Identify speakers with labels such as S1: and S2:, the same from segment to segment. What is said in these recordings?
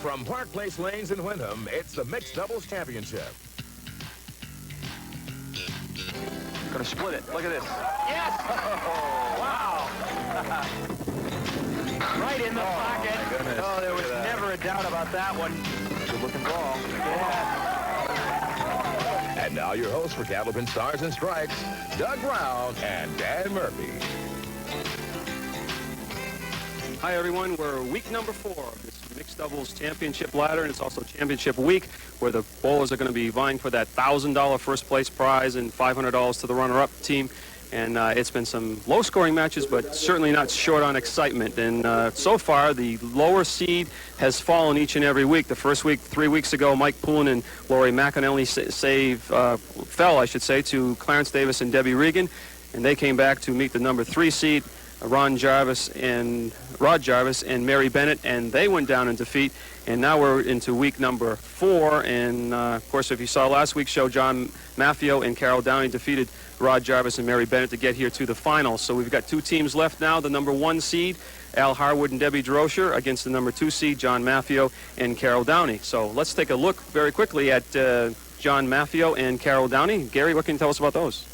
S1: From Park Place Lanes in Wyndham, it's the Mixed Doubles Championship.
S2: Gonna split it. Look at this.
S3: Yes! Oh, wow! Right in the pocket.
S2: My goodness.
S3: Oh, there was never a doubt about that one.
S2: Good looking ball.
S3: Yeah.
S1: And now your hosts for Candlepin Stars and Stripes, Doug Brown and Dan Murphy.
S4: Hi, everyone. We're week number 4 of this Mixed Doubles Championship ladder, and it's also Championship Week, where the bowlers are going to be vying for that $1,000 first place prize and $500 to the runner-up team. And it's been some low-scoring matches, but certainly not short on excitement. And so far, the lower seed has fallen each and every week. The first week, 3 weeks ago, Mike Poulin and Laurie McAnally fell, I should say, to Clarence Davis and Debbie Regan, and they came back to meet the number 3 seed, Rod Jarvis and Mary Bennett, and they went down in defeat. And now we're into week number 4, and of course, if you saw last week's show, John Maffeo and Carol Downey defeated Rod Jarvis and Mary Bennett to get here to the finals. So we've got 2 teams left now, the number 1 seed, Al Harwood and Debbie Desrocher, against the number 2 seed, John Maffeo and Carol Downey. So let's take a look very quickly at John Maffeo and Carol Downey. Gary, what can you tell us about those?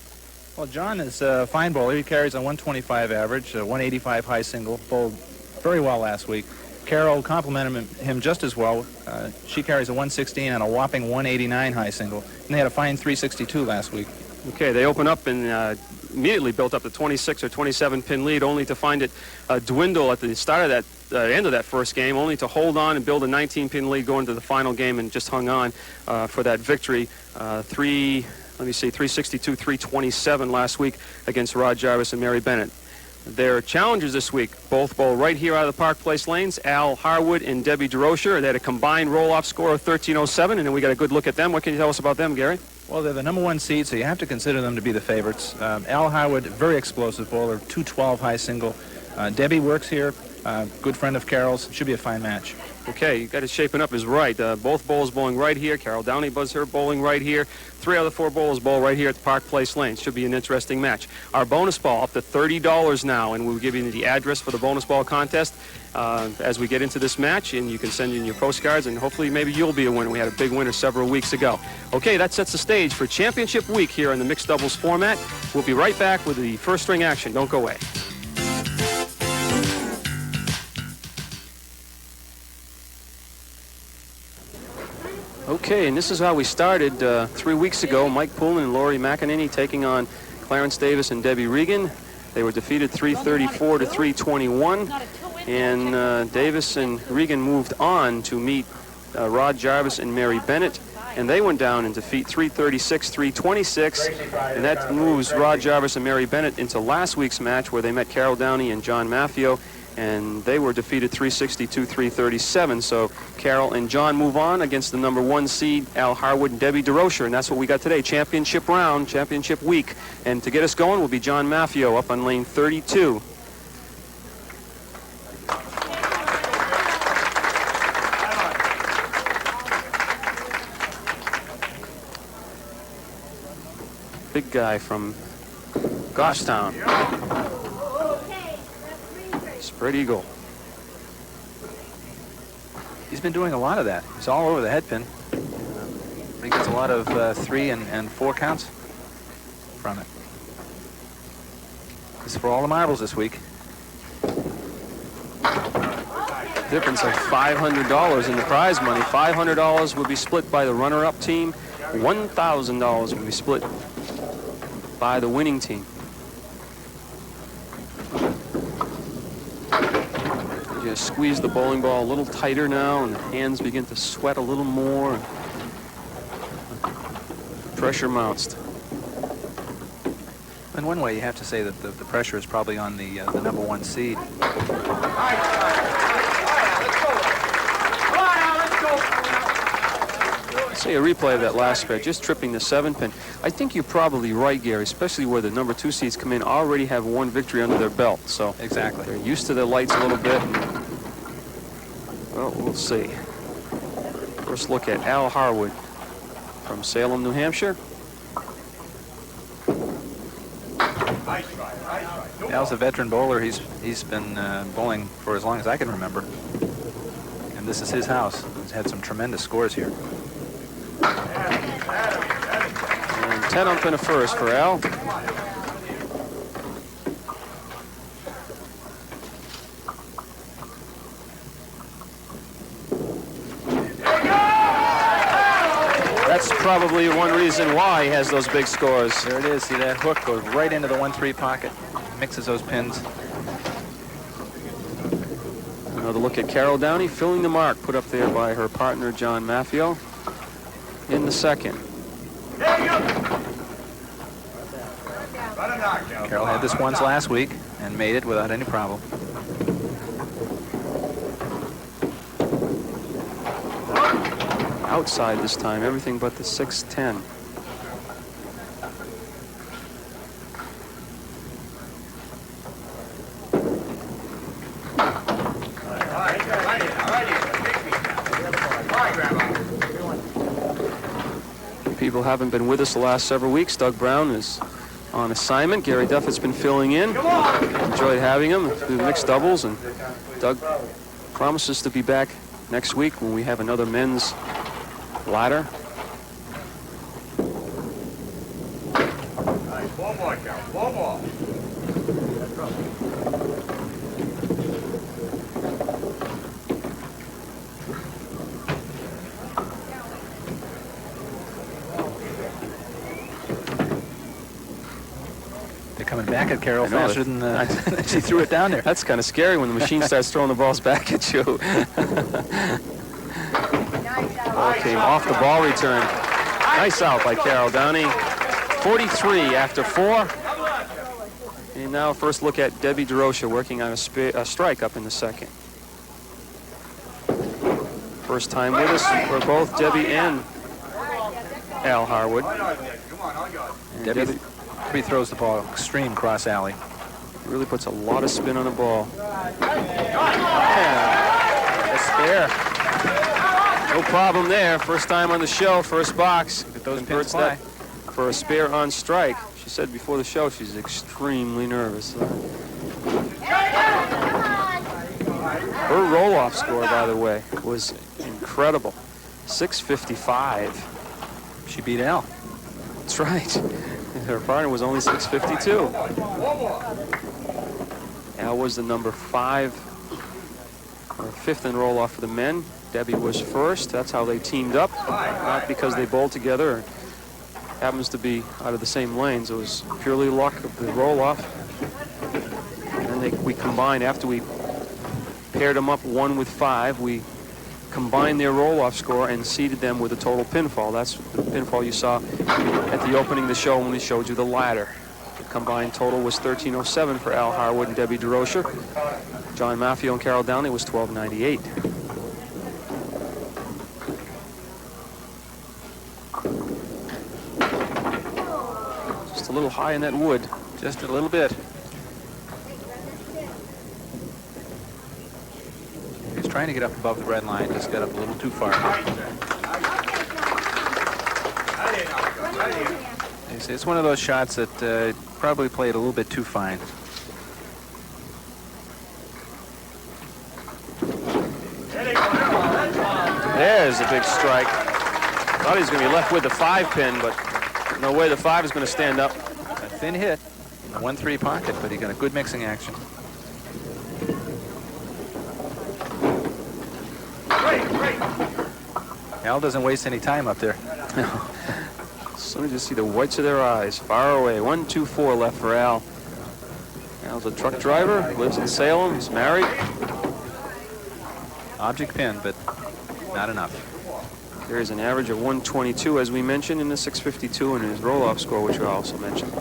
S5: Well, John is a fine bowler. He carries a 125 average, a 185 high single, bowled very well last week. Carol complimented him just as well. She carries a 116 and a whopping 189 high single, and they had a fine 362 last week.
S4: Okay, they open up and immediately built up the 26 or 27 pin lead, only to find it dwindle at the start of that end of that first game, only to hold on and build a 19 pin lead going to the final game, and just hung on for that victory. 362, 327 last week against Rod Jarvis and Mary Bennett. Their challengers this week both bowl right here out of the Park Place lanes, Al Harwood and Debbie Desrocher. They had a combined roll-off score of 1307, and then we got a good look at them. What can you tell us about them, Gary?
S5: Well, they're the number 1 seed, so you have to consider them to be the favorites. Al Harwood, very explosive bowler, 212 high single. Debbie works here, good friend of Carol's. Should be a fine match.
S4: Okay, you got it shaping up is right. Both bowlers bowling right here. Carol Downey buzz her bowling right here. 3 out of the 4 bowlers bowl right here at the Park Place Lanes. Should be an interesting match. Our bonus ball up to $30 now, and we'll give you the address for the bonus ball contest as we get into this match, and you can send in your postcards, and hopefully maybe you'll be a winner. We had a big winner several weeks ago. Okay, that sets the stage for Championship Week here in the mixed doubles format. We'll be right back with the first ring action. Don't go away. Okay, and this is how we started 3 weeks ago. Mike Poulin and Laurie McAnany taking on Clarence Davis and Debbie Regan. They were defeated 334 to 321, and Davis and Regan moved on to meet Rod Jarvis and Mary Bennett, and they went down in defeat 336, 326, and that moves Rod Jarvis and Mary Bennett into last week's match, where they met Carol Downey and John Maffeo, and they were defeated 362, 337. So Carol and John move on against the number 1 seed, Al Harwood and Debbie Desrocher, and that's what we got today, championship round, championship week. And to get us going will be John Maffeo up on lane 32. Big guy from Goffstown. Spread eagle.
S5: He's been doing a lot of that. He's all over the head pin. He gets a lot of 3 and 4 counts from it. This is for all the marbles this week.
S4: Difference of $500 in the prize money. $500 will be split by the runner-up team. $1,000 will be split by the winning team. Just squeeze the bowling ball a little tighter now, and the hands begin to sweat a little more. Pressure mounts.
S5: In one way, you have to say that the pressure is probably on the number 1 seed.
S4: See a replay of that last spread, just tripping the 7 pin. I think you're probably right, Gary, especially where the number 2 seeds come in, already have 1 victory under their belt. So
S5: exactly,
S4: they're used to the lights a little bit. Well, we'll see. First look at Al Harwood from Salem, New Hampshire.
S5: Al's a veteran bowler. He's been bowling for as long as I can remember. And and this is his house. He's had some tremendous scores here.
S4: And 10 up in a first for Al. That's probably one reason why he has those big scores.
S5: There it is. See, that hook goes right into the 1-3 pocket, mixes those pins.
S4: Another look at Carol Downey filling the mark put up there by her partner John Maffeo in the second.
S5: Carol had this once last week and made it without any problem.
S4: Outside this time, everything but the 6-10. People haven't been with us the last several weeks. Doug Brown is on assignment. Gary Duffett's been filling in. Enjoyed having him through the mixed doubles, and Doug promises to be back next week when we have another men's ladder.
S2: One more, Cal. One more.
S5: They're coming back at Carol
S4: I know,
S5: faster than she threw it down there.
S4: That's kind of scary when the machine starts throwing the balls back at you. Okay, off the ball return. Nice out by Carol Downey. 43 after 4. And now first look at Debbie Desrocher working on a strike up in the second. First time with us for both Debbie and Al Harwood. And
S5: Debbie throws the ball extreme cross alley.
S4: really puts a lot of spin on the ball.
S5: Yeah, a spare.
S4: No problem there. First time on the show, first box.
S5: Get those
S4: Converts
S5: pins
S4: that for a spare on strike. She said before the show she's extremely nervous. Her roll-off score, by the way, was incredible. 655.
S5: She beat Al.
S4: That's right. Her partner was only 652. Al was the number 5 or 5th in roll-off for the men. Debbie was first. That's how they teamed up. Not because they bowled together. It happens to be out of the same lanes. It was purely luck of the roll-off. And then we combined, after we paired them up 1 with 5, we combined their roll-off score and seeded them with a total pinfall. That's the pinfall you saw at the opening of the show when we showed you the ladder. The combined total was 1307 for Al Harwood and Debbie Desrocher. John Maffeo and Carol Downey was 1298. Just a little high in that wood.
S5: Just a little bit. He's trying to get up above the red line, just got up a little too far. It's one of those shots that probably played a little bit too fine.
S4: There's a big strike. Thought he was going to be left with the 5 pin, but no way the 5 is going to stand up.
S5: A thin hit in the 1-3 pocket, but he got a good mixing action. Al doesn't waste any time up there.
S4: As soon as you see the whites of their eyes, far away. 1-2-4 left for Al. Al's a truck driver, lives in Salem, he's married.
S5: Object pin, but not enough.
S4: There's an average of 122, as we mentioned, in the 652, and his roll-off score, which we also mentioned.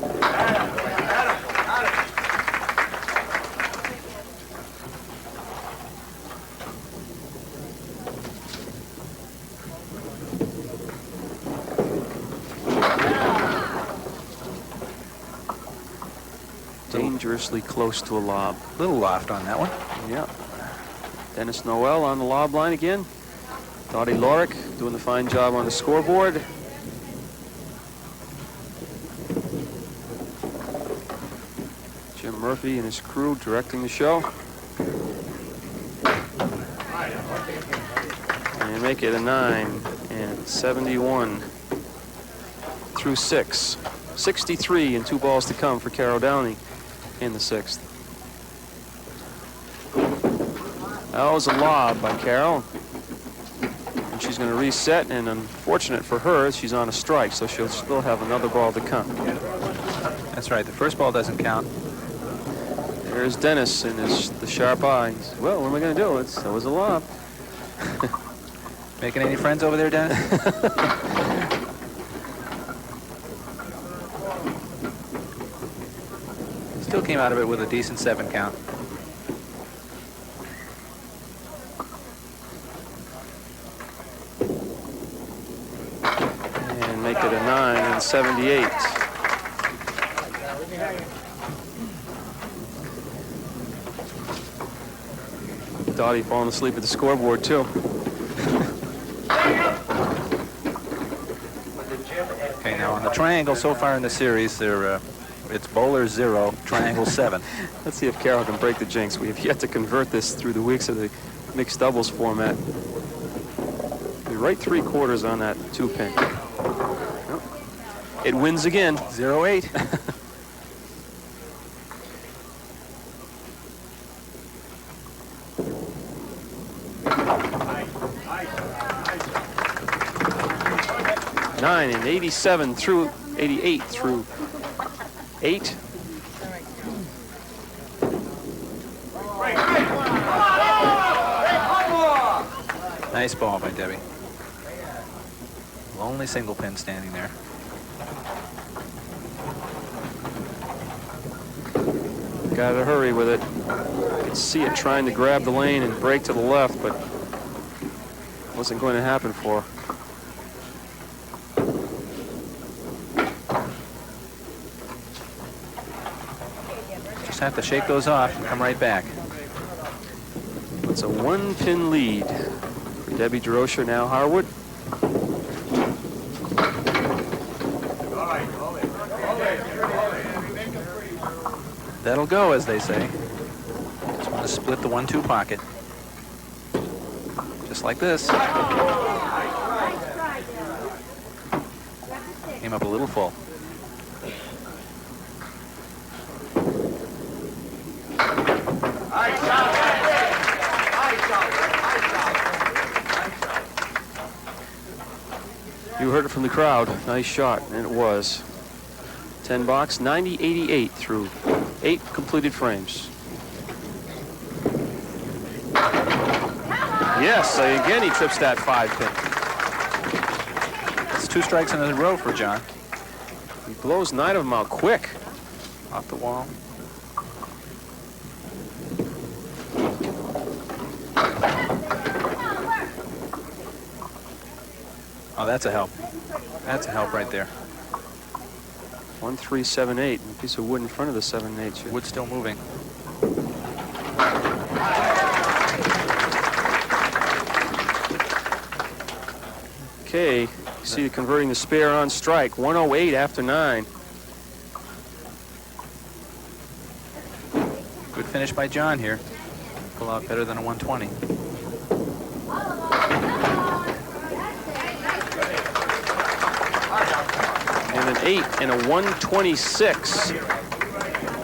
S4: Dangerously close to a lob.
S5: Little loft on that one.
S4: Yeah. Dennis Noel on the lob line again. Dottie Lorick doing the fine job on the scoreboard. Jim Murphy and his crew directing the show. And make it a 9 and 71 through 6. 63 and 2 balls to come for Carol Downey in the 6th. That was a lob by Carol. And she's going to reset, and unfortunate for her, she's on a strike, so she'll still have another ball to come.
S5: That's right. The first ball doesn't count.
S4: There's Dennis in the sharp eyes. Well, what am I going to do? That was a lob.
S5: Making any friends over there, Dennis? Still came out of it with a decent 7 count.
S4: And make it a 9 and 78. Dottie falling asleep at the scoreboard, too.
S5: Okay, now on the triangle so far in the series, it's bowler 0, triangle 7.
S4: Let's see if Carol can break the jinx. We have yet to convert this through the weeks of the mixed doubles format. We're right 3/4 on that 2-pin. Yep. It wins again.
S5: 0-8.
S4: Nine and 87 through 88 through 8.
S5: Nice ball by Debbie. Lonely single pin standing there.
S4: Got to hurry with it. You could see it trying to grab the lane and break to the left, but wasn't going to happen for her.
S5: Just have to shake those off and come right back.
S4: It's a 1-pin lead for Debbie Desrocher, now Harwood.
S5: That'll go, as they say. Just want to split the 1-2 pocket. Just like this. Came up a little full.
S4: You heard it from the crowd. Nice shot, and it was. 10 box, 90-88 through 8 completed frames. Yes, again he trips that 5-pin.
S5: That's 2 strikes in a row for John.
S4: He blows 9 of them out quick.
S5: Off the wall. Oh, that's a help. That's a help right there.
S4: 1, 3, 7, 8. A piece of wood in front of the 7 and 8.
S5: Wood still moving.
S4: Okay, you see converting the spare on strike. 108 after 9.
S5: Good finish by John here. Pull out better than a 120.
S4: And an 8 and a 126.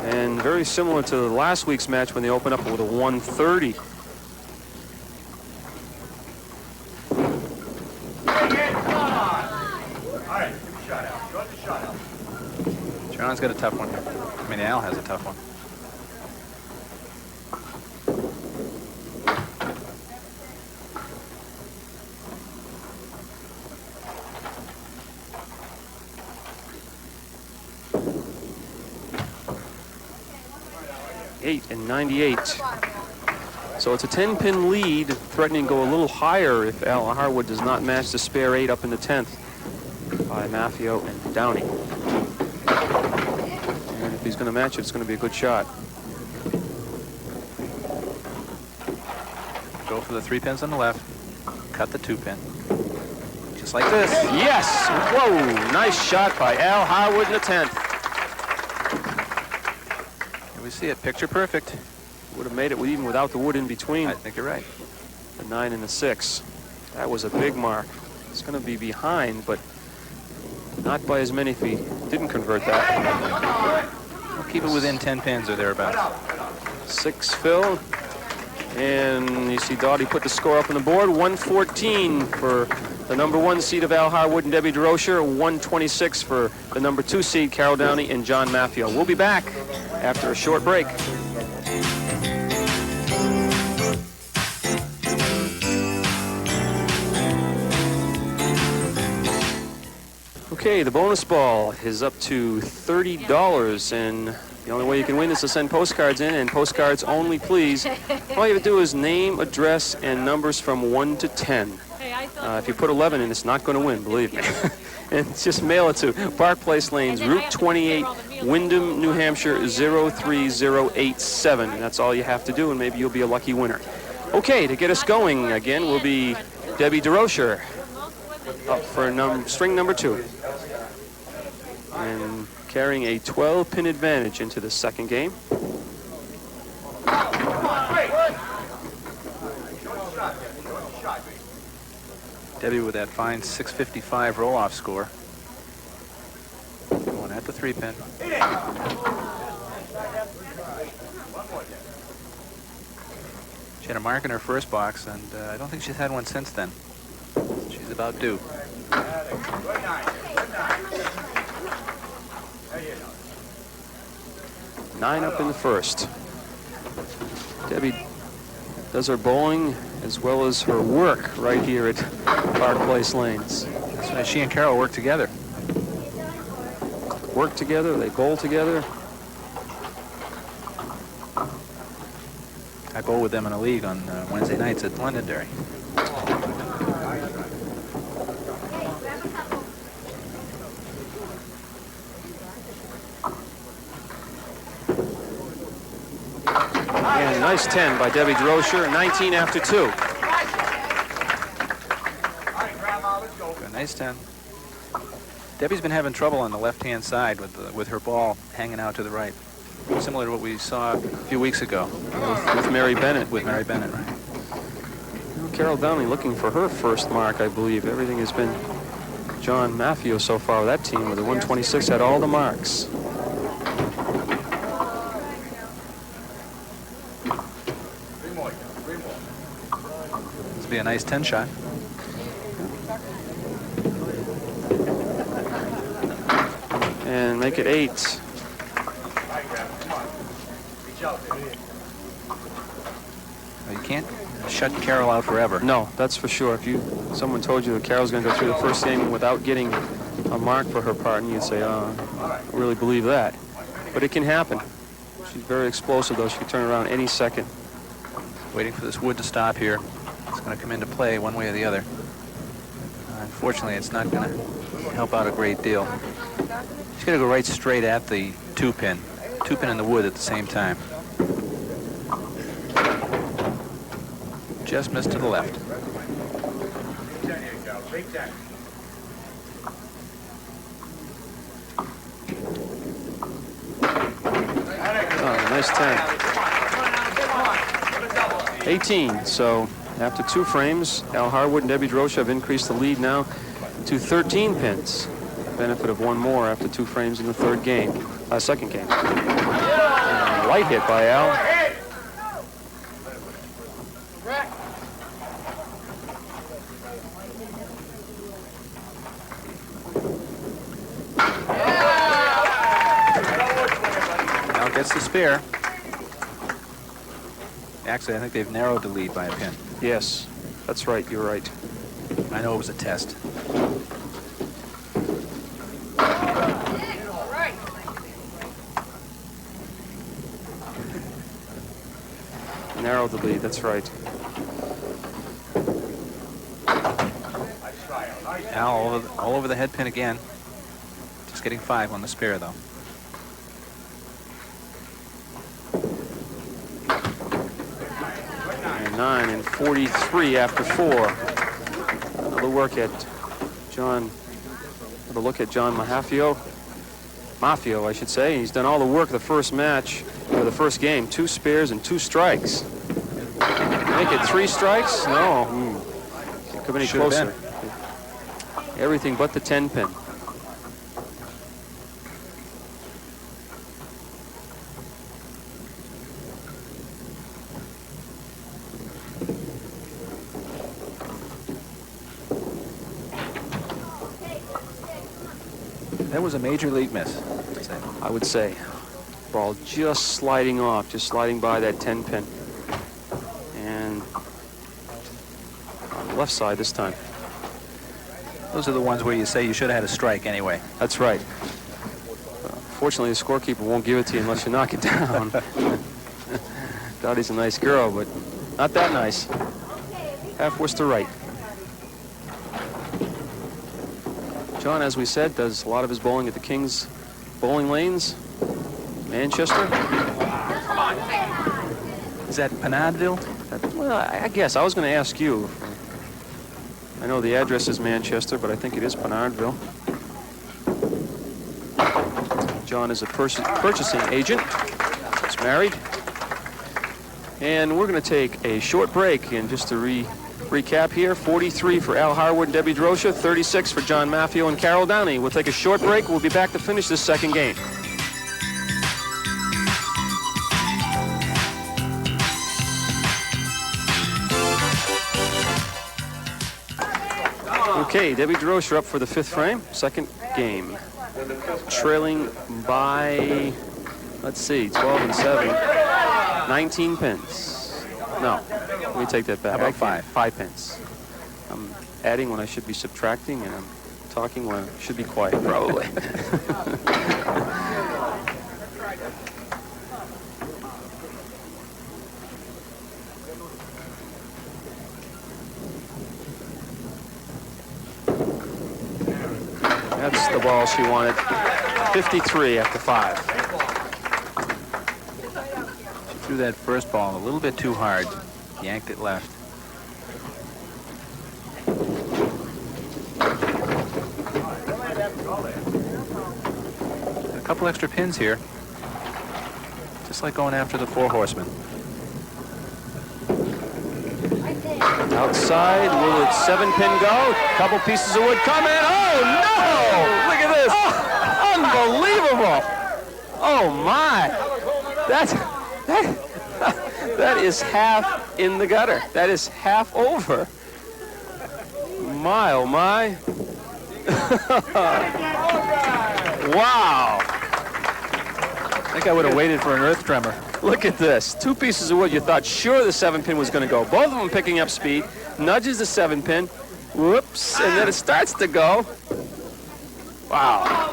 S4: And very similar to last week's match when they opened up with a 130.
S5: John's got a tough one. I mean, Al has a tough one.
S4: And 98. So it's a 10-pin lead, threatening to go a little higher if Al Harwood does not match the spare 8 up in the 10th by Maffeo and Downey. And if he's going to match it, it's going to be a good shot.
S5: Go for the 3 pins on the left. Cut the 2 pin. Just like this.
S4: Yes! Whoa! Nice shot by Al Harwood in the 10th.
S5: We see it, picture perfect.
S4: Would have made it even without the wood in between.
S5: I think you're right.
S4: The 9 and the 6. That was a big mark. It's going to be behind, but not by as many if he didn't convert that.
S5: We'll keep it within 10 pins or thereabouts.
S4: 6 Phil. And you see Downey put the score up on the board. 114 for the number 1 seed of Al Harwood and Debbie Desrocher. 126 for the number 2 seed, Carol Downey and John Maffeo. We'll be back after a short break. Okay, the bonus ball is up to $30, and the only way you can win is to send postcards in, and postcards only, please. All you have to do is name, address, and numbers from 1 to 10. If you put 11 in, it's not going to win, believe me. And just mail it to Park Place Lanes, Route 28, Windham, New Hampshire, 03087. That's all you have to do, and maybe you'll be a lucky winner. Okay, to get us going again will be Debbie Desrocher up for string number 2. And carrying a 12-pin advantage into the second game.
S5: Debbie with that fine 655 roll-off score. Going at the 3-pin. She had a mark in her first box, and I don't think she's had one since then. She's about due.
S4: 9 up in the first. Debbie does her bowling as well as her work right here at Park Place Lanes.
S5: That's why she and Carol work together.
S4: Work together, they bowl together.
S5: I bowl with them in a league on Wednesday nights at Londonderry.
S4: And nice 10 by Debbie Desrocher, 19 after 2.
S5: A nice 10. Debbie's been having trouble on the left-hand side with her ball hanging out to the right, similar to what we saw a few weeks ago
S4: With Mary Bennett.
S5: with Mary Bennett, right?
S4: Carol Downey looking for her first mark, I believe. Everything has been John Maffeo so far with that team, with the 126 had all the marks.
S5: This will be a nice 10 shot.
S4: And make it 8.
S5: You can't shut Carol out forever.
S4: No, that's for sure. If someone told you that Carol's going to go through the first game without getting a mark for her partner, you'd say, oh, I don't really believe that. But it can happen. She's very explosive, though. She can turn around any second.
S5: Waiting for this wood to stop here. It's going to come into play one way or the other. Unfortunately, it's not going to help out a great deal. She's going to go right straight at the 2-pin. 2-pin in the wood at the same time. Just missed to the left.
S4: Oh, nice 10. 18. So after 2 frames, Al Harwood and Debbie Desrocher have increased the lead now to 13 pins. Benefit of 1 more after 2 frames in the second game. And light hit by Al.
S5: Al gets the spare. Actually, I think they've narrowed the lead by a pin.
S4: Yes, that's right. You're right.
S5: I know it was a test.
S4: Narrowed the lead. That's right.
S5: Al all over the head pin again. Just getting 5 on the spare, though.
S4: And 9 and 43 after 4. Another look at John Maffeo, I should say. He's done all the work of the first match, or the first game. 2 spares and 2 strikes. Make it 3 strikes? No. come any
S5: Should have
S4: closer. Everything but the 10 pin.
S5: That was a major league miss.
S4: I would say. Ball just sliding off, just sliding by that 10 pin. And on the left side this time.
S5: Those are the ones where you say you should have had a strike anyway.
S4: That's right. Fortunately, the scorekeeper won't give it to you unless you knock it down. Dottie's a nice girl, but not that nice. Half Worcester right. John, as we said, does a lot of his bowling at the King's bowling lanes. Manchester.
S5: Is that Penardville?
S4: Well, I guess. I was going to ask you. I know the address is Manchester, but I think it is Penardville. John is a purchasing agent. He's married. And we're going to take a short break. And just to recap here, 43 for Al Harwood and Debbie Desrocher, 36 for John Maffeo and Carol Downey. We'll take a short break. We'll be back to finish this second game. Okay, Debbie Desrocher up for the 5th frame, second game. Trailing by, let's see, 12 and 7, 19 pins. No, let me take that back.
S5: How about 5?
S4: 5 pins. I'm adding when I should be subtracting, and I'm talking when I should be quiet, probably. That's the ball she wanted. 53 after 5.
S5: She threw that first ball a little bit too hard. Yanked it left. A couple extra pins here. Just like going after the 4 horsemen.
S4: Outside, will its 7-pin go? Couple pieces of wood coming. Oh, no! Look at this. Unbelievable. Oh, my. That is half in the gutter. That is half over. My, oh, my. Wow.
S5: I think I would have waited for an earth tremor.
S4: Look at this. 2 pieces of wood. You thought sure the 7-pin was going to go. Both of them picking up speed. Nudges the 7-pin. Whoops. And then it starts to go. Wow.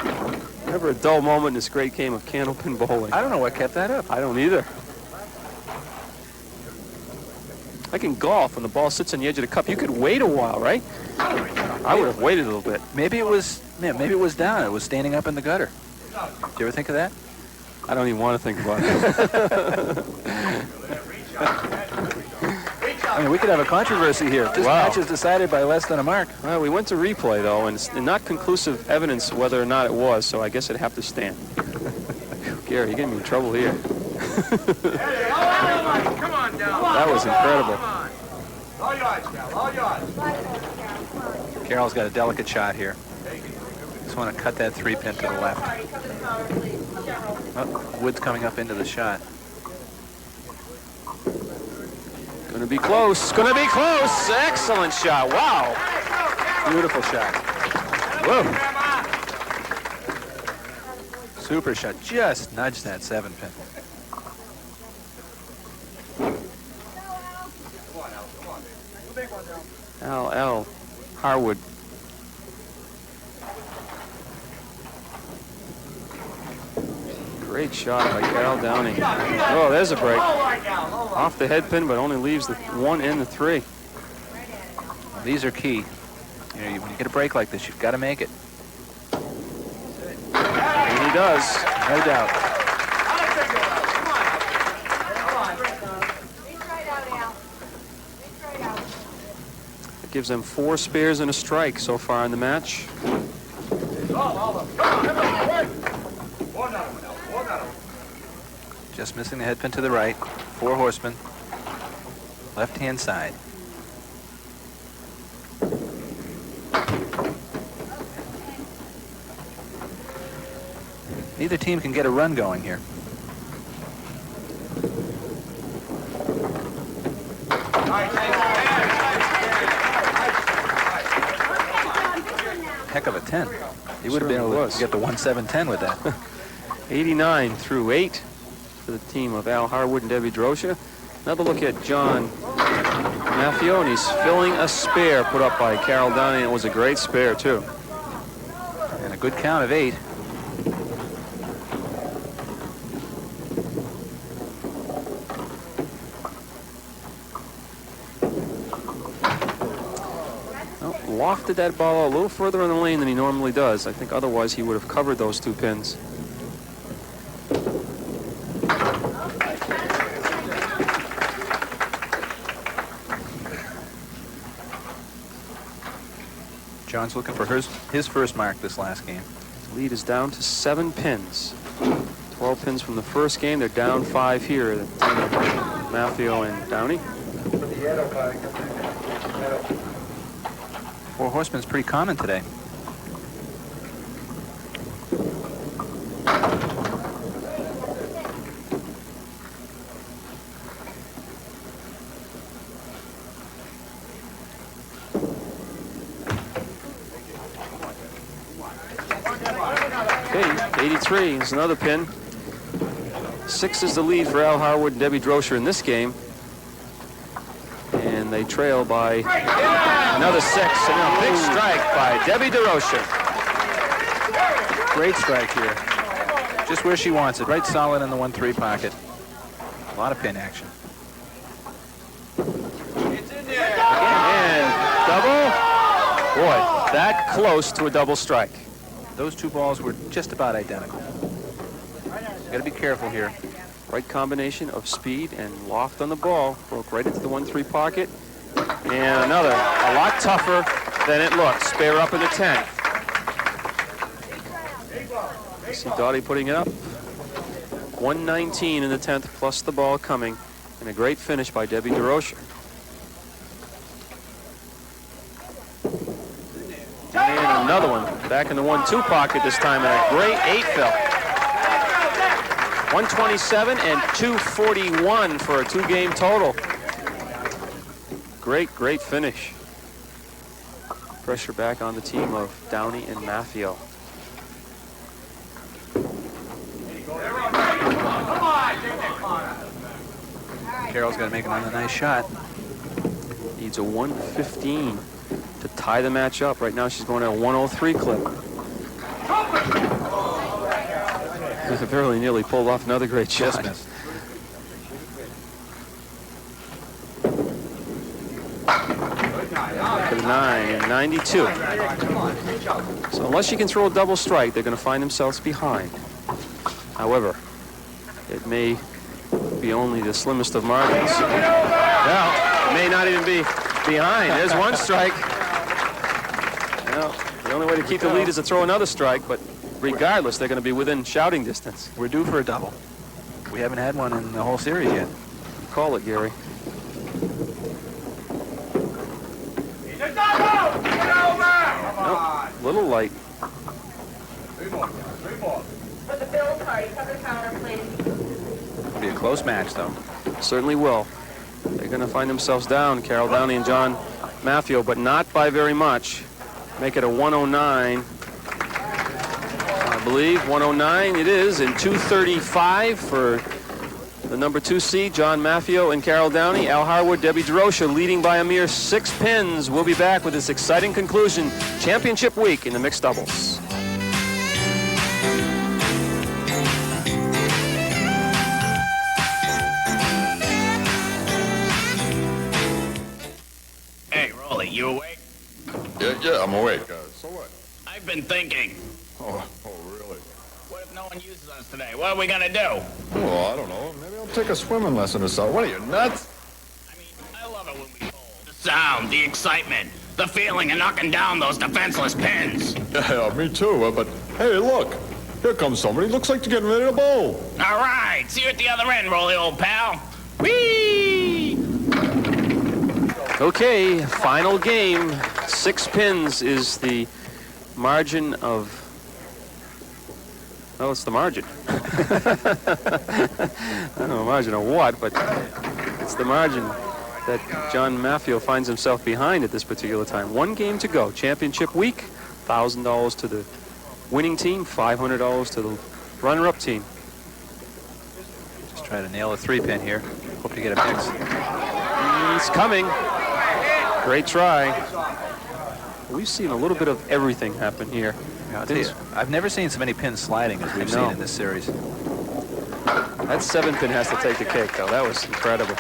S4: Never a dull moment in this great game of candlepin bowling.
S5: I don't know what kept that up.
S4: I don't either. Like in golf, when the ball sits on the edge of the cup, you could wait a while, right? I would have waited a little bit.
S5: Maybe it was down. It was standing up in the gutter. Did you ever think of that?
S4: I don't even want to think about it.
S5: I mean, we could have a controversy here. This match is decided by less than a mark.
S4: Well, we went to replay, though, and it's not conclusive evidence whether or not it was, so I guess it'd have to stand. Gary, you're getting me in trouble here.
S2: Come on down.
S4: That was incredible.
S2: All yards, Cal. All yards.
S5: Carol's got a delicate shot here. Just want to cut that 3-pin to the left. Oh, Wood's coming up into the shot.
S4: Going to be close. Going to be close. Excellent shot. Wow. Beautiful shot. Whoa.
S5: Super shot. Just nudged that 7-pin.
S4: L. Harwood. Great shot by Carol Downey. Oh, there's a break. Off the head pin, but only leaves the 1 and the 3.
S5: Well, these are key. You know, when you get a break like this, you've got to make it.
S4: And he does.
S5: No doubt.
S4: It gives them 4 spares and a strike so far in the match.
S5: Just missing the head pin to the right. 4 horsemen. Left-hand side. Neither team can get a run going here. Heck of a 10. He would have been able to get the 1-7-10 with that.
S4: 89 through 8 for the team of Al Harwood and Debbie Desrocher. Another look at John Maffeo, and he's filling a spare put up by Carol Downey. It was a great spare, too.
S5: And a good count of 8.
S4: Lofted that ball a little further in the lane than he normally does. I think otherwise he would have covered those 2 pins.
S5: John's looking for his first mark this last game.
S4: His lead is down to 7 pins. 12 pins from the first game. They're down 5 here. The team of Maffeo and Downey.
S5: Four horsemen's pretty common today.
S4: Okay, 83 is another pin. 6 is the lead for Al Harwood and Debbie Desrocher in this game. And they trail by another 6, and a big strike by Debbie Desrocher.
S5: Great strike here. Just where she wants it, right solid in the 1-3 pocket. A lot of pin action.
S4: And double. Boy, that close to a double strike.
S5: Those 2 balls were just about identical. Got to be careful here.
S4: Right combination of speed and loft on the ball. Broke right into the 1-3 pocket. And another, a lot tougher than it looks. Spare up in the 10th. You see Downey putting it up. 119 in the 10th, plus the ball coming. And a great finish by Debbie Desrocher. And another one back in the 1-2 pocket this time, and a great 8 fill. 127 and 241 for a 2-game total. Great, great finish. Pressure back on the team of Downey and Maffeo.
S5: Carol's got to make another nice shot.
S4: Needs a 115 to tie the match up. Right now she's going at a 103 clip. Barely nearly pulled off another great shot.
S5: Missed.
S4: For the 9 and 92. So unless you can throw a double strike, they're going to find themselves behind. However, it may be only the slimmest of margins. Well, it may not even be behind. There's 1 strike. Well, the only way to keep the lead is to throw another strike, but regardless, they're going to be within shouting distance.
S5: We're due for a double. We haven't had one in the whole series yet.
S4: Call it, Gary. Nope, little light.
S6: For the bill party, cover counter, please.
S5: It'll be a close match, though.
S4: Certainly will. They're going to find themselves down, Carol Downey and John Maffeo, but not by very much. Make it a 109. I believe 109 it is, and 235 for the number 2 seed, John Maffeo and Carol Downey. Al Harwood, Debbie Desrocher leading by a mere 6 pins. We'll be back with this exciting conclusion. Championship week in the mixed doubles.
S7: Hey, Rolly, you awake?
S8: Yeah, I'm awake. So what?
S7: I've been thinking.
S8: Oh, really?
S7: What if no one uses us today? What are we gonna do?
S8: Well, I don't know. Maybe I'll take a swimming lesson or so. What are you, nuts?
S7: I mean, I love it when we bowl. The sound, the excitement, the feeling of knocking down those defenseless pins.
S8: Yeah, me too. But hey, look. Here comes somebody. Looks like they're getting ready to bowl.
S7: All right, see you at the other end, Rolly, old pal. Whee!
S4: Okay, final game. 6 pins is the margin of Oh, it's the margin. I don't know margin of what, but it's the margin that John Maffeo finds himself behind at this particular time. 1 game to go. Championship week. $1,000 to the winning team. $500 to the runner-up team.
S5: Just try to nail a 3-pin here. Hope to get a mix.
S4: He's coming. Great try. We've seen a little bit of everything happen here.
S5: Yeah, I'll tell you, I've never seen so many pins sliding as we've seen in this series.
S4: That 7-pin has to take the cake, though. That was incredible.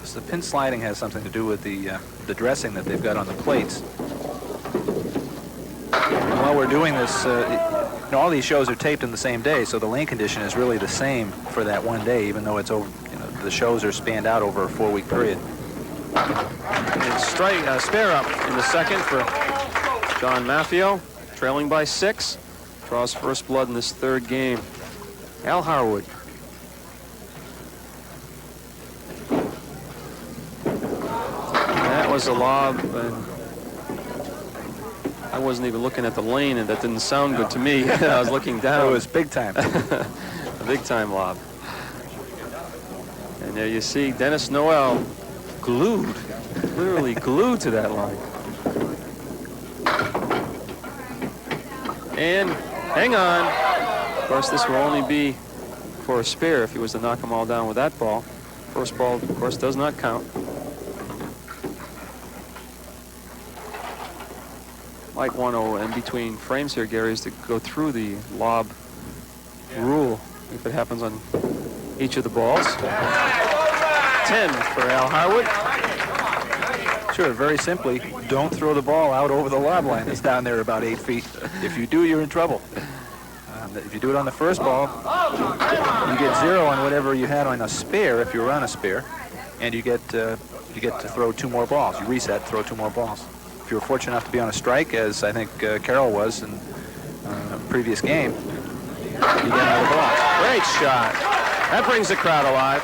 S5: So the pin sliding has something to do with the dressing that they've got on the plates. And while we're doing this, you know, all these shows are taped in the same day, so the lane condition is really the same for that one day, even though it's over. You know, the shows are spanned out over a 4-week period.
S4: And spare up in the second for John Maffeo, trailing by 6. Draws first blood in this 3rd game. Al Harwood. That was a lob, and I wasn't even looking at the lane, and that didn't sound good to me. I was looking down.
S5: It was big time.
S4: A big time lob. And there you see Dennis Noel glued, literally glued to that line. And hang on. Of course, this will only be for a spare if he was to knock them all down with that ball. First ball, of course, does not count. Might want to, in between frames here, Gary, is to go through the lob rule if it happens on each of the balls. 10 for Al Harwood.
S5: Sure, very simply, don't throw the ball out over the lob line that's down there about 8 feet. If you do, you're in trouble. If you do it on the first ball, you get 0 on whatever you had on a spare if you were on a spare, and you get to throw 2 more balls. You reset, throw 2 more balls. If you were fortunate enough to be on a strike, as I think Carroll was in a previous game, you get another ball.
S4: Great shot. That brings the crowd alive.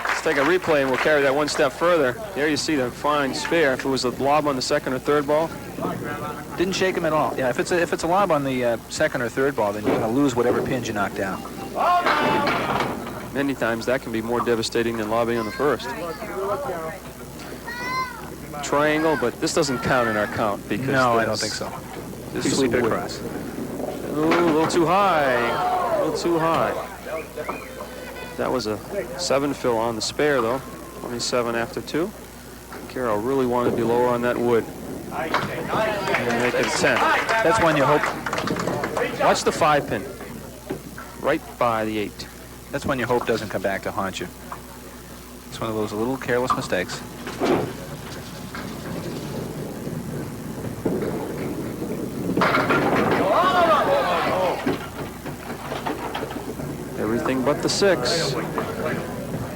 S4: Let's take a replay and we'll carry that 1 step further. There you see the fine spare. If it was a lob on the 2nd or 3rd ball.
S5: Didn't shake him at all. Yeah, if it's a lob on the 2nd or 3rd ball, then you're going to lose whatever pins you knock down.
S4: Many times that can be more devastating than lobbing on the 1st. Triangle, but this doesn't count in our count because
S5: no, I don't think so. Just sweep it across.
S4: Ooh, a little too high. A little too high. That was a 7 fill on the spare, though. 27 after 2. Carroll really wanted to be lower on that wood. And make it 10.
S5: That's one you hope.
S4: Watch the 5-pin. Right by the 8.
S5: That's one you hope doesn't come back to haunt you. It's one of those little careless mistakes.
S4: Everything but the 6.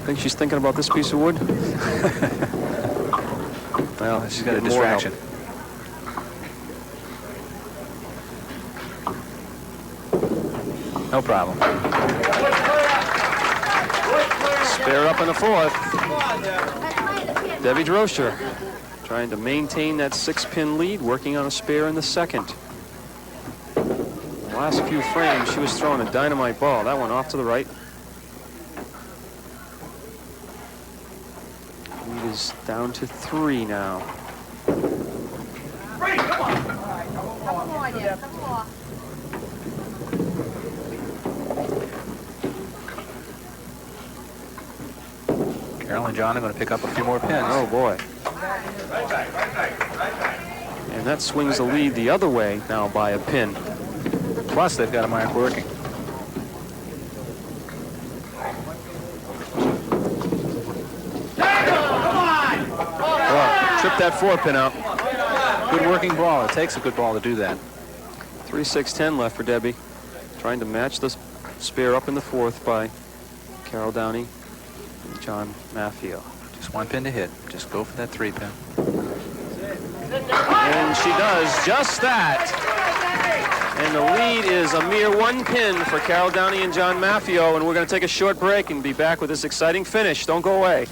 S4: Think she's thinking about this piece of wood? Well,
S5: she's got a distraction. No problem.
S4: Spare up in the 4th. Deb Desrocher trying to maintain that 6-pin lead, working on a spare in the 2nd. The last few frames, she was throwing a dynamite ball. That one off to the right. Lead is down to 3 now.
S5: Carroll and John are going to pick up a few more pins.
S4: Oh, boy. And that swings the lead the other way now by a pin.
S5: Plus, they've got a mark working.
S4: Well, trip that 4-pin out.
S5: Good working ball. It takes a good ball to do that.
S4: 3-6-10 left for Debbie. Trying to match the spare up in the 4th by Carol Downey and John Maffeo.
S5: Just 1 pin to hit. Just go for that 3-pin.
S4: And she does just that. And the lead is a mere 1 pin for Carol Downey and John Maffeo. And we're going to take a short break and be back with this exciting finish. Don't go away.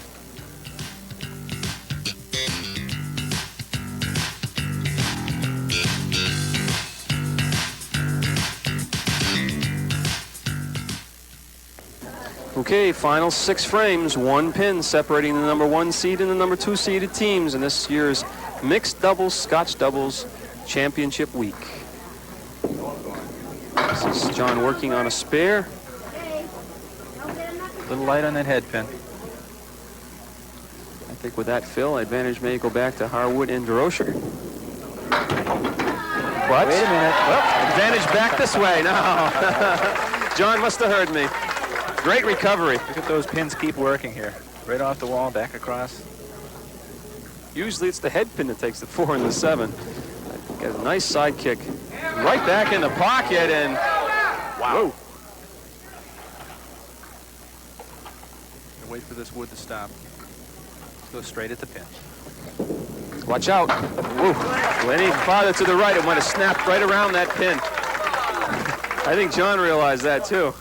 S4: Okay, final 6 frames, 1 pin separating the number 1 seed and the number 2 seeded teams in this year's Mixed Doubles Scotch Doubles Championship Week. This is John working on a spare.
S5: A little light on that head pin.
S4: I think with that fill, advantage may go back to Harwood and Desrocher. What?
S5: Wait a minute.
S4: Well, advantage back this way. No. John must have heard me. Great recovery.
S5: Look at those pins keep working here. Right off the wall, back across.
S4: Usually it's the head pin that takes the 4 and the 7. Got a nice side kick. Right back in the pocket and wow.
S5: Wait for this wood to stop. Let's go straight at the pin.
S4: Watch out. Woo. Any farther to the right, it might have snapped right around that pin. I think John realized that too.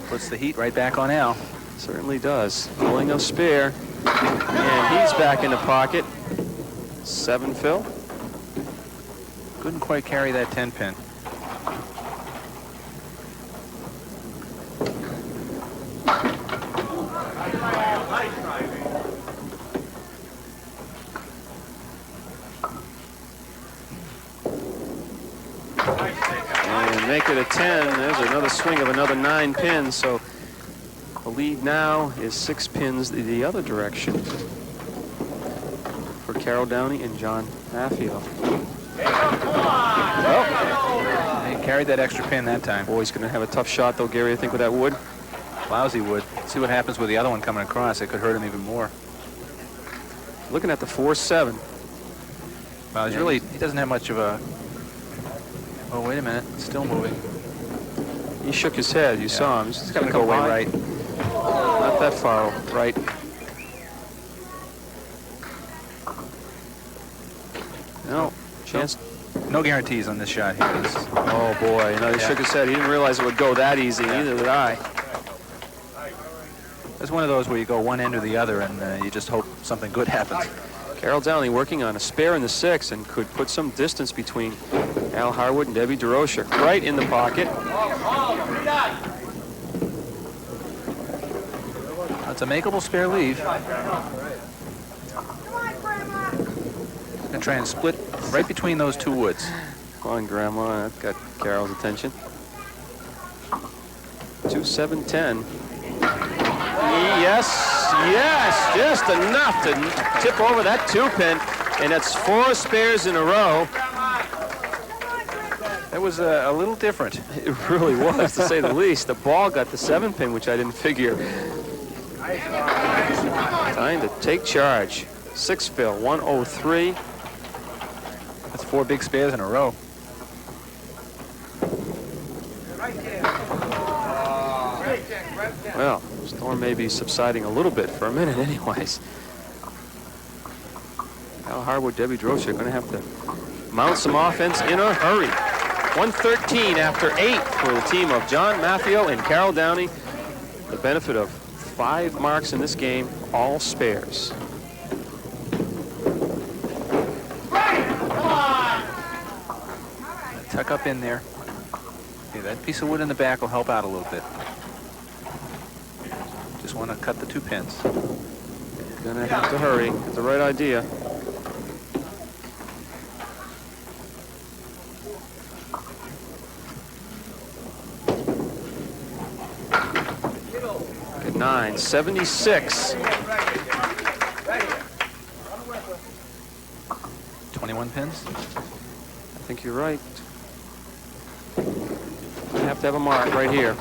S5: Puts the heat right back on Al.
S4: Certainly does. Pulling a spare. And he's back in the pocket. 7 fill.
S5: Couldn't quite carry that 10 pin.
S4: And make it a 10. There's another swing of another 9 pins. So the lead now is 6 pins the other direction for Carol Downey and John Maffeo.
S5: Oh, he carried that extra pin that time.
S4: Boy, he's going to have a tough shot, though, Gary, I think, with that wood.
S5: Lousy wood. See what happens with the other one coming across. It could hurt him even more.
S4: Looking at the 4-7.
S5: Well, he's really, he doesn't have much of a... Oh, wait a minute. It's still moving.
S4: He shook his head. You saw him. He's
S5: going to go way right.
S4: Not that far right. No. Chance.
S5: No guarantees on this shot here.
S4: Oh, boy. You know, he shook his head. He didn't realize it would go that easy. Neither did I.
S5: It's one of those where you go one end or the other, and you just hope something good happens.
S4: Carol Downey working on a spare in the 6 and could put some distance between Al Harwood and Debbie Desrocher. Right in the pocket.
S5: That's a makeable spare leave. Gonna try and split right between those 2 woods.
S4: Come on, Grandma. That got Carol's attention. 2-7-10. Yes, yes, just enough to tip over that 2-pin, and that's 4 spares in a row.
S5: That was a little different.
S4: It really was, to say the least. The ball got the 7-pin, which I didn't figure. Time to take charge. 6 fill, 103.
S5: That's 4 big spares in a row.
S4: Well, storm may be subsiding a little bit for a minute anyways. Al Harwood, Debbie Desrocher are going to have to mount some offense in a hurry. 113 after 8 for the team of John Maffeo and Carol Downey. The benefit of 5 marks in this game, all spares.
S5: Tuck up in there. Okay, that piece of wood in the back will help out a little bit. Just want to cut the 2 pins.
S4: Gonna have to hurry. It's the right idea. Good 9, 76.
S5: 21 pins?
S4: I think you're right. I have to have a mark right here.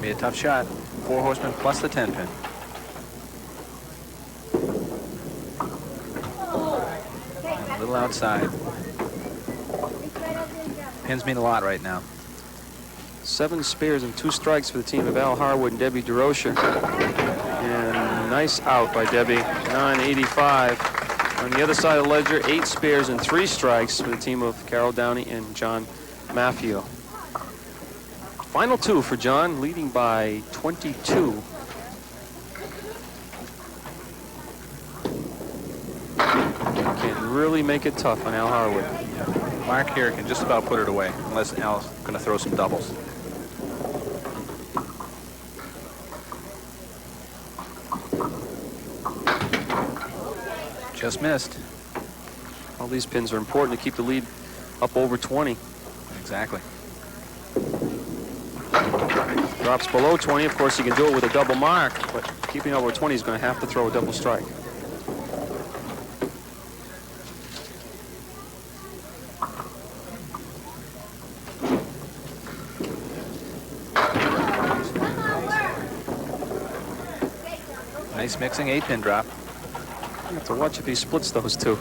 S5: Be a tough shot. 4 horsemen plus the 10 pin. A little outside. Pins mean a lot right now.
S4: 7 spares and 2 strikes for the team of Al Harwood and Debbie Desrocher. And nice out by Debbie, 985. On the other side of the ledger, 8 spares and 3 strikes for the team of Carol Downey and John Maffeo. Final 2 for John, leading by 22. Can really make it tough on Al Harwood.
S5: Mark here can just about put it away, unless Al's going to throw some doubles. Just missed.
S4: All these pins are important to keep the lead up over 20.
S5: Exactly.
S4: Drops below 20. Of course, he can do it with a double mark, but keeping over 20, he's going to have to throw a double strike.
S5: Nice mixing 8-pin drop.
S4: You have to watch if he splits those two.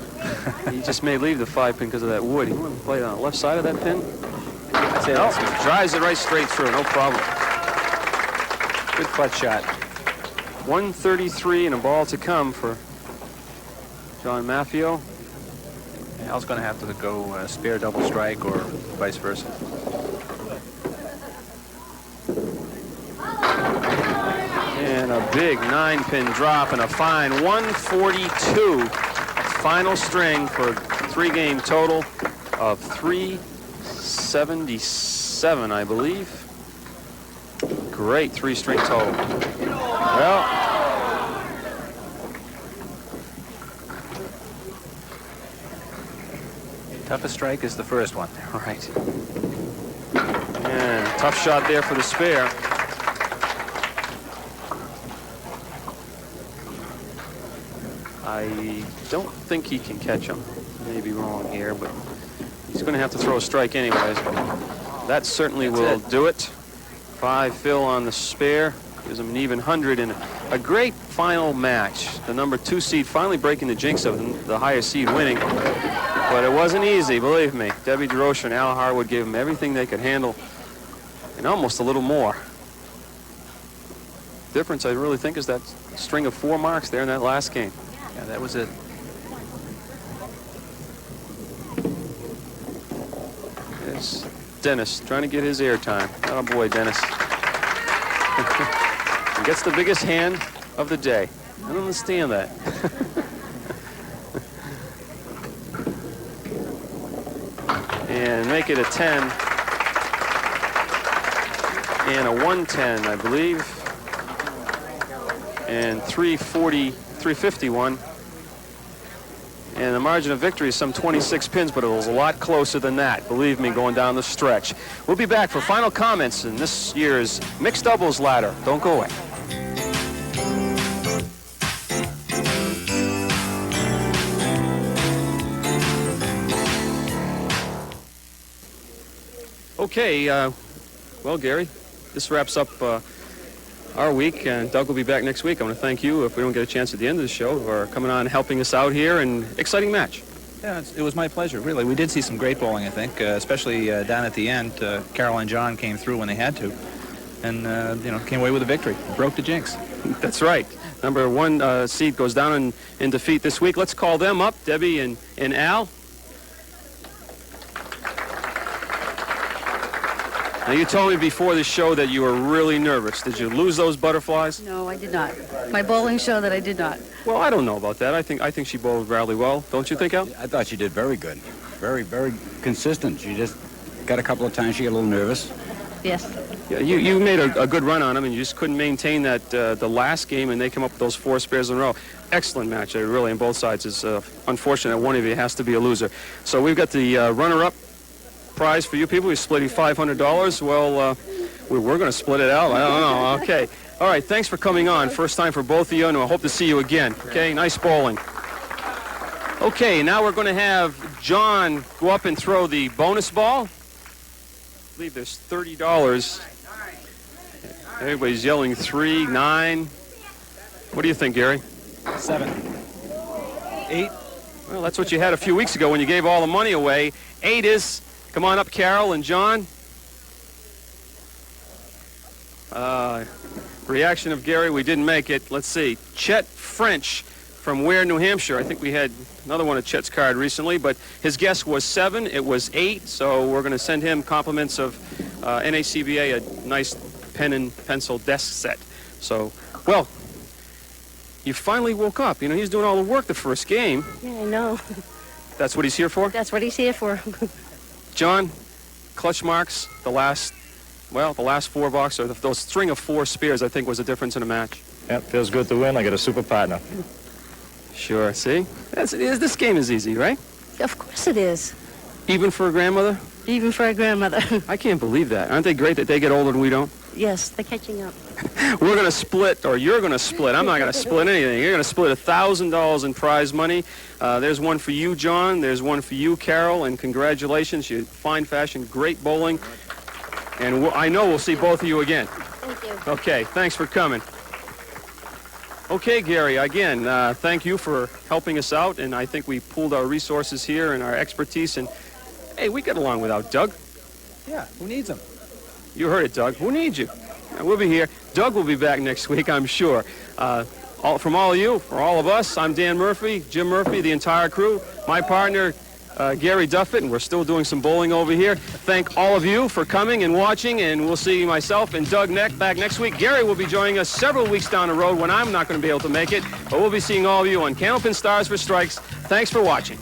S4: He just may leave the 5-pin because of that wood. He want to play it on the left side of that pin? No, drives it right straight through, no problem. Good putt shot. 133 and a ball to come for John Maffeo.
S5: Al's going to have to go spare double strike or vice versa.
S4: And a big 9-pin drop and a fine 142. A final string for a 3-game total of 377, I believe. Great 3-string total. Well,
S5: toughest strike is the first one.
S4: all right. And tough shot there for the spare. I don't think he can catch him. May be wrong here, but he's going to have to throw a strike anyways. That certainly will do it. 5 fill on the spare. Gives him an even 100 and a great final match. The number 2 seed finally breaking the jinx of the higher seed winning. But it wasn't easy, believe me. Deb Desrocher and Al Harwood gave him everything they could handle and almost a little more. Difference, I really think, is that string of 4 marks there in that last game.
S5: Yeah, that was it.
S4: It's Dennis trying to get his airtime. Oh boy, Dennis. He gets the biggest hand of the day. I don't understand that. And make it a 10. And a 110, I believe. And 351. And the margin of victory is some 26 pins, but it was a lot closer than that, believe me, going down the stretch. We'll be back for final comments in this year's mixed doubles ladder. Don't go away. Okay, well, Gary, this wraps up our week, and Doug will be back next week. I want to thank you, if we don't get a chance at the end of the show, for coming on, helping us out here, and exciting match.
S5: Yeah, it was my pleasure, really. We did see some great bowling, I think, especially down at the end. Carol and John came through when they had to, and, came away with a victory. Broke the jinx.
S4: That's right. Number 1 seed goes down in defeat this week. Let's call them up, Debbie and Al. Now, you told me before the show that you were really nervous. Did you lose those butterflies?
S9: No, I did not. My bowling showed that I did not.
S4: Well, I don't know about that. I think she bowled rather well. Don't you think, Al?
S10: I thought she did very good. Very, very consistent. She just got a couple of times she got a little nervous.
S9: Yes.
S4: Yeah, you made a good run on them, and you just couldn't maintain that the last game, and they come up with those 4 spares in a row. Excellent match, really, on both sides. It's unfortunate one of you has to be a loser. So we've got the runner-up prize for you people. We split you $500. Well, we're going to split it out. I don't know. Okay. All right. Thanks for coming on. First time for both of you, and I hope to see you again. Okay. Nice bowling. Okay. Now we're going to have John go up and throw the bonus ball. I believe there's $30. Everybody's yelling 3, 9. What do you think, Gary?
S5: 7. 8.
S4: Well, that's what you had a few weeks ago when you gave all the money away. 8 is... Come on up, Carol and John. Reaction of Gary, we didn't make it. Let's see. Chet French from Ware, New Hampshire. I think we had another one of Chet's card recently, but his guess was 7. It was 8, so we're going to send him compliments of NACBA, a nice pen and pencil desk set. So, well, you finally woke up. You know, he's doing all the work the first game.
S9: Yeah, I know.
S4: That's what he's here for?
S9: That's what he's here for.
S4: John, clutch marks, the last 4 bucks, or those string of 4 spears, I think was the difference in the match.
S11: Yep, feels good to win. I got a super partner.
S4: Sure, see? This game is easy, right?
S9: Of course it is.
S4: Even for a grandmother?
S9: Even for a grandmother.
S4: I can't believe that. Aren't they great that they get older and we don't?
S9: Yes, they're catching up.
S4: We're going to split, or you're going to split. I'm not going to split anything. You're going to split $1,000 in prize money. There's one for you, John. There's one for you, Carol. And congratulations. You fine fashion, great bowling. And I know we'll see both of you again.
S9: Thank you.
S4: Okay, thanks for coming. Okay, Gary, again, thank you for helping us out. And I think we pooled our resources here and our expertise. And, hey, we get along without Doug.
S5: Yeah, who needs him?
S4: You heard it, Doug. Who needs you? We'll be here. Doug will be back next week, I'm sure. From all of you, for all of us, I'm Dan Murphy, Jim Murphy, the entire crew, my partner, Gary Duffett, and we're still doing some bowling over here. Thank all of you for coming and watching, and we'll see myself and Doug back next week. Gary will be joining us several weeks down the road when I'm not going to be able to make it, but we'll be seeing all of you on Candlepin Stars for Strikes. Thanks for watching.